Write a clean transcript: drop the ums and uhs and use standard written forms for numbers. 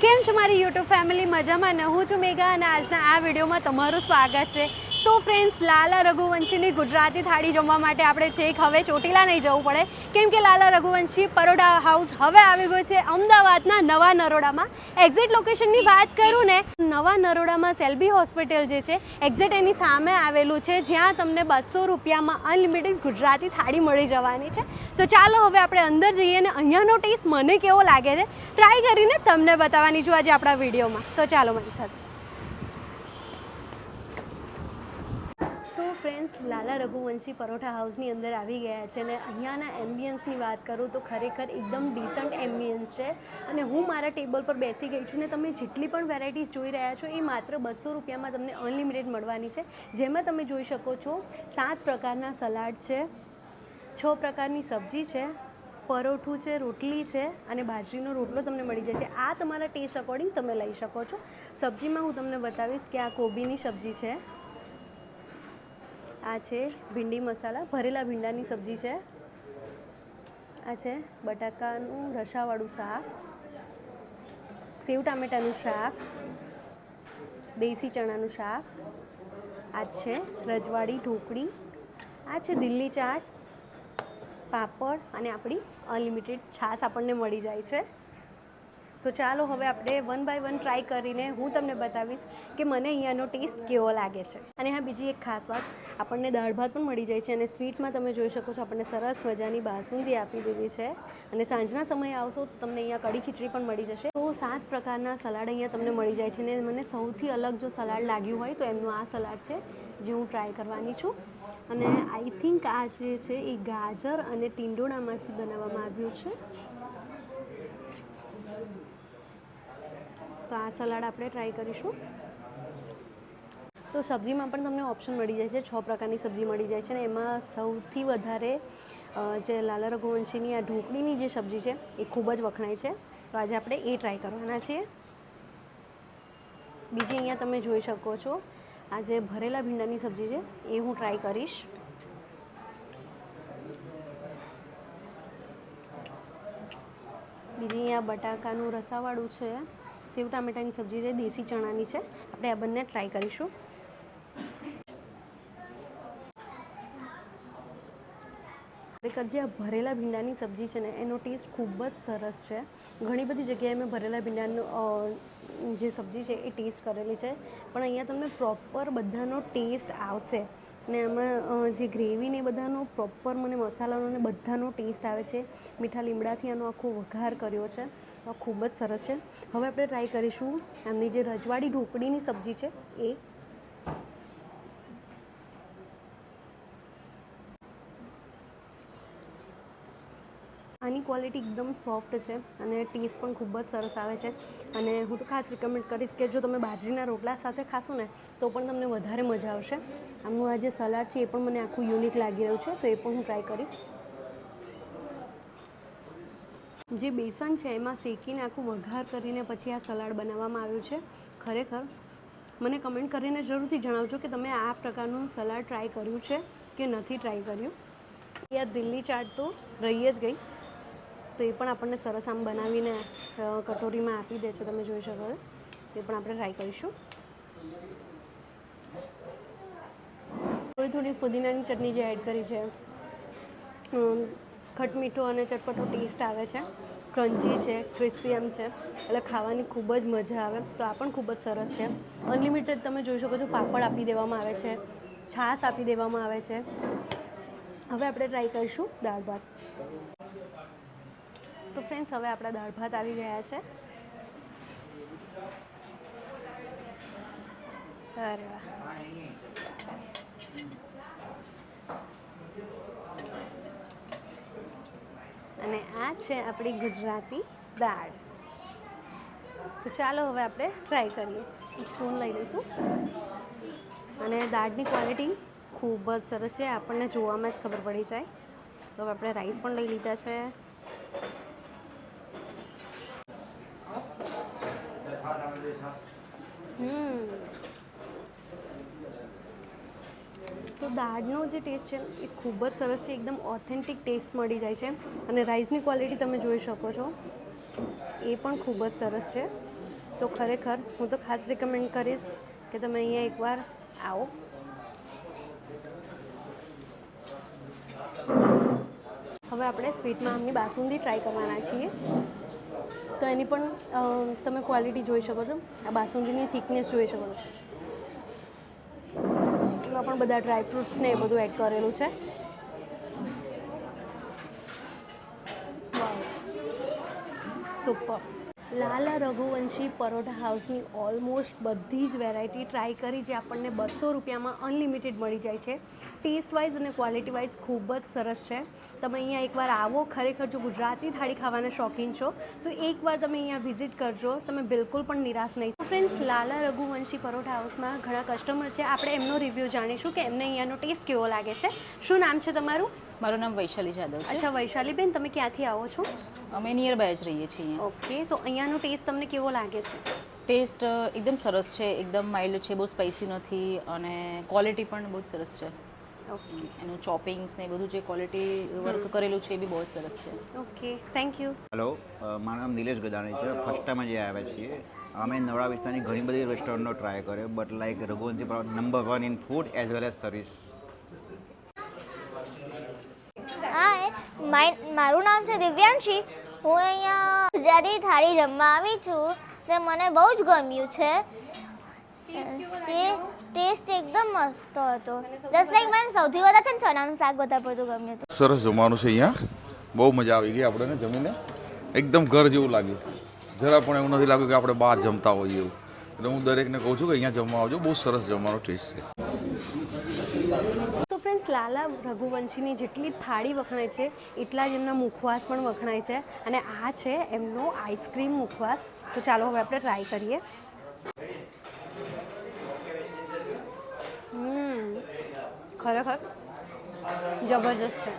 કેમ છો મારી યુટ્યુબ ફેમિલી? મજામાં ને? હું છું મેઘા અને આજના આ વિડીયોમાં તમારું સ્વાગત છે. તો ફ્રેન્ડ્સ, લાલા રઘુવંશીની ગુજરાતી થાળી જમવા માટે આપણે છેક હવે ચોટીલા નહીં જવું પડે, કેમ કે લાલા રઘુવંશી પરોઠા હાઉસ હવે આવી ગયું છે અમદાવાદના નવા નરોડામાં. એક્ઝેક્ટ લોકેશનની વાત કરું ને, નવા નરોડામાં સેલ્બી હોસ્પિટલ જે છે એક્ઝેક્ટ એની સામે આવેલું છે, જ્યાં તમને 200 રૂપિયામાં અનલિમિટેડ ગુજરાતી થાળી મળી જવાની છે. તો ચાલો હવે આપણે અંદર જઈએ અને અહીંયાનો ટેસ્ટ મને કેવો લાગે છે ટ્રાય કરીને તમને બતાવવાની છું આજે આપણા વિડીયોમાં. તો ચાલો મારી સાથે. તો ફ્રેન્ડ્સ, લાલા રઘુવંશી પરોઠા હાઉસની અંદર આવી ગયા છે અને અહીંયાના એમ્બિયન્સની વાત કરું તો ખરેખર એકદમ ડિસન્ટ એમ્બિયન્સ છે. અને હું મારા ટેબલ પર બેસી ગઈ છું ને તમે જેટલી પણ વેરાયટીઝ જોઈ રહ્યા છો એ માત્ર 200 રૂપિયામાં તમને અનલિમિટેડ મળવાની છે. જેમાં તમે જોઈ શકો છો 7 પ્રકારના સલાડ છે, 6 પ્રકારની સબ્જી છે, પરોઠું છે, રોટલી છે અને બાજરીનો રોટલો તમને મળી જાય છે. આ તમારા ટેસ્ટ અકોર્ડિંગ તમે લઈ શકો છો. સબ્જીમાં હું તમને બતાવીશ કે આ કોબીની સબ્જી છે, આ છે ભીંડી મસાલા ભરેલા ભીંડાની સબ્જી છે, આ છે બટાકાનું રસાવાળું શાક, સેવ ટામેટાનું શાક, દેશી ચણાનું શાક, આ છે રજવાડી ઢોકળી, આ છે દિલ્હી ચાટ, પાપડ અને આપણી અનલિમિટેડ છાશ આપણને મળી જાય છે. તો ચાલો હવે આપણે 1 બાય 1 ટ્રાય કરીને હું તમને બતાવીશ કે મને અહીંયાનો ટેસ્ટ કેવો લાગે છે. અને હા, બીજી એક ખાસ વાત, આપણને દાળ ભાત પણ મળી જાય છે અને સ્વીટમાં તમે જોઈ શકો છો આપણને સરસ મજાની બાસુંદી આપી દીધી છે. અને સાંજના સમયે આવશો તો તમને અહીંયા કઢી ખીચડી પણ મળી જશે. તો 7 પ્રકારના સલાડ અહીંયા તમને મળી જાય છે. અને મને સૌથી અલગ જો સલાડ લાગ્યું હોય તો એમનું આ સલાડ છે, જે હું ટ્રાય કરવાની છું. અને આઈ થિંક આ જે છે એ ગાજર અને ટીંડોળામાંથી બનાવવામાં આવ્યું છે. તો આ સલાડ આપણે ટ્રાય કરીશું. તો સબ્જીમાં પણ તમને ઓપ્શન મળી જાય છે, 6 પ્રકારની સબ્જી મળી જાય છે. અને એમાં સૌથી વધારે જે લાલા રઘુવંશીની આ ઢોકળીની જે સબ્જી છે એ ખૂબ જ વખણાય છે. તો આજે આપણે એ ટ્રાય કરવાના છીએ. બીજી અહીંયા તમે જોઈ શકો છો આ જે ભરેલા ભીંડાની સબ્જી છે એ હું ટ્રાય કરીશ. બીજી અહીંયા બટાકાનું રસાવાળું છે, સેવ ટામેટાની સબ્જી છે, દેશી ચણાની છે. આપણે આ બંને ટ્રાય કરીશું. ખરેખર જે આ ભરેલા ભીંડાની સબ્જી છે ને એનો ટેસ્ટ ખૂબ જ સરસ છે. ઘણી બધી જગ્યાએ મેં ભરેલા ભીંડાનું જે સબ્જી છે એ ટેસ્ટ કરેલી છે, પણ અહીંયા તમને પ્રોપર બધાનો ટેસ્ટ આવશે. અને એમાં જે ગ્રેવી ને બધાનો પ્રોપર મને મસાલાનો ને બધાનો ટેસ્ટ આવે છે. મીઠા લીમડાથી આનો આખો વઘાર કર્યો છે, તો ખૂબ જ સરસ છે. હવે આપણે ટ્રાય કરીશું એમની જે રજવાડી ઢોકળીની સબ્જી છે એ. આની ક્વોલિટી એકદમ સોફ્ટ છે અને ટેસ્ટ પણ ખૂબ જ સરસ આવે છે. અને હું તો ખાસ રિકમેન્ડ કરીશ કે જો તમે બાજરીના રોટલા સાથે ખાશો ને તો પણ તમને વધારે મજા આવશે. આમનું આ જે સલાડ છે એ પણ મને આખું યુનિક લાગી રહ્યું છે, તો એ પણ હું ટ્રાય કરીશ. જે બેસન છે એમાં શેકીને આખું વઘાર કરીને પછી આ સલાડ બનાવવામાં આવ્યું છે. ખરેખર મને કમેન્ટ કરીને જરૂરથી જણાવજો કે તમે આ પ્રકારનું સલાડ ટ્રાય કર્યું છે કે નથી ટ્રાય કર્યું. આ દિલ્હી ચાટ તો રહી જ ગઈ, તો એ પણ આપણને સરસ આમ બનાવીને કટોરીમાં આપી દે છે, તમે જોઈ શકો છો. એ પણ આપણે ટ્રાય કરીશું. થોડી ફુદીનાની ચટણી જે એડ કરી છે, ખટમીઠો અને ચટપટો ટેસ્ટ આવે છે, ક્રન્ચી છે, ક્રિસ્પી એમ છે, એટલે ખાવાની ખૂબ જ મજા આવે. તો આ પણ ખૂબ જ સરસ છે. અનલિમિટેડ તમે જોઈ શકો છો પાપડ આપી દેવામાં આવે છે, છાશ આપી દેવામાં આવે છે. હવે આપણે ટ્રાય કરીશું દાળ ભાત. તો ફ્રેન્ડ્સ, હવે આપણા દાળ ભાત આવી ગયા છે. અરે વાહ! અને આ છે આપણી ગુજરાતી દાળ. તો ચાલો હવે આપણે ટ્રાય કરીએ. સ્પૂન લઈ લઈશું. અને દાળની ક્વોલિટી ખૂબ જ સરસ છે, આપણને જોવામાં જ ખબર પડી જાય. તો હવે આપણે રાઈસ પણ લઈ લીધા છે. તો દાળનો જે ટેસ્ટ છે એ ખૂબ જ સરસ છે, એકદમ ઓથેન્ટિક ટેસ્ટ મળી જાય છે. અને રાઈસની ક્વોલિટી તમે જોઈ શકો છો, એ પણ ખૂબ જ સરસ છે. તો ખરેખર હું તો ખાસ રિકમેન્ડ કરીશ કે તમે અહીંયા એકવાર આવો. હવે આપણે સ્વીટમાં આમની બાસુંદી ટ્રાય કરવાના છીએ. તો એની પણ તમે ક્વોલિટી જોઈ શકો છો. આ બાસુંદીની થિકનેસ જોઈ શકો છો. એમાં પણ બધા ડ્રાયફ્રૂટ્સ ને એ બધું એડ કરેલું છે. સુપર. લાલા રઘુવંશી પરોઠા હાઉસની ઓલમોસ્ટ બધી જ વેરાયટી ટ્રાય કરી જે આપણને 200 રૂપિયામાં અનલિમિટેડ મળી જાય છે. ટેસ્ટ વાઇઝ અને ક્વોલિટી વાઇઝ ખૂબ જ સરસ છે. તમે અહીંયા એકવાર આવો. ખરેખર જો ગુજરાતી થાળી ખાવાના શોખીન છો તો એકવાર તમે અહીંયા વિઝિટ કરજો. તમે બિલકુલ પણ નિરાશ નહીં. ફ્રેન્ડ્સ, લાલા રઘુવંશી પરોઠા હાઉસમાં ઘણા કસ્ટમર છે. આપણે એમનો રિવ્યૂ જાણીશું કે એમને અહીંયાનો ટેસ્ટ કેવો લાગે છે. શું નામ છે તમારું? મારું નામ વૈશાલી જાદવ છે. અચ્છા વૈશાલીબેન, તમે ક્યાંથી આવો છો? અમે નિયર બાય જ રહીએ છીએ. ઓકે, તો અહીંયાનો ટેસ્ટ તમને કેવો લાગે છે? ટેસ્ટ એકદમ સરસ છે, એકદમ માઇલ્ડ છે, બહુ સ્પાઇસી નથી અને ક્વોલિટી પણ બહુ જ સરસ છે. ઓકે, એનું ચોપિંગ્સ ને બધું જે ક્વોલિટી વર્ક કરેલું છે એ બી બહુ જ સરસ છે. Okay, thank you. હેલો, મારું નામ નિલેશ ગદાણી છે. ફર્સ્ટ ટાઈમ જ આવ્યા છીએ. અમે નવરા વિસ્તારની ઘણી બધી રેસ્ટોરન્ટનો ટ્રાય કર્યો, but like Raghuvanshi paratha number 1 in food as well as service. Hi, મારું નામ છે દિવ્યાંશી. હું અહીંયા ગુજરાતી થાળી જમવા આવી છું. તે મને બહુ જ ગમ્યું છે. તે ટેસ્ટ એકદમ મસ્ત હતો. જસ્ટ લાઈક મને સૌથી વધારે છે ને ચણાનું શાક વધારે બધું ગમ્યું હતું. સરસ જમવાનું છે અહીંયા. બહુ મજા આવી ગઈ આપણને જમીને. એકદમ ઘર જેવું લાગ્યું. જરા પણ એવું નથી લાગ્યું કે આપણે બહાર જમતા હોઈએ એવું. એટલે હું દરેકને કહું છું કે અહીંયા જમવા આવજો. બહુ સરસ જમવાનો ટેસ્ટ છે. તો ફ્રેન્ડ્સ, લાલા રઘુવંશીની જેટલી થાળી વખણાય છે એટલા જ એમના મુખવાસ પણ વખણાય છે. અને આ છે એમનો આઈસ્ક્રીમ મુખવાસ. તો ચાલો હવે આપણે ટ્રાય કરીએ. ખરેખર જબરજસ્ત છે.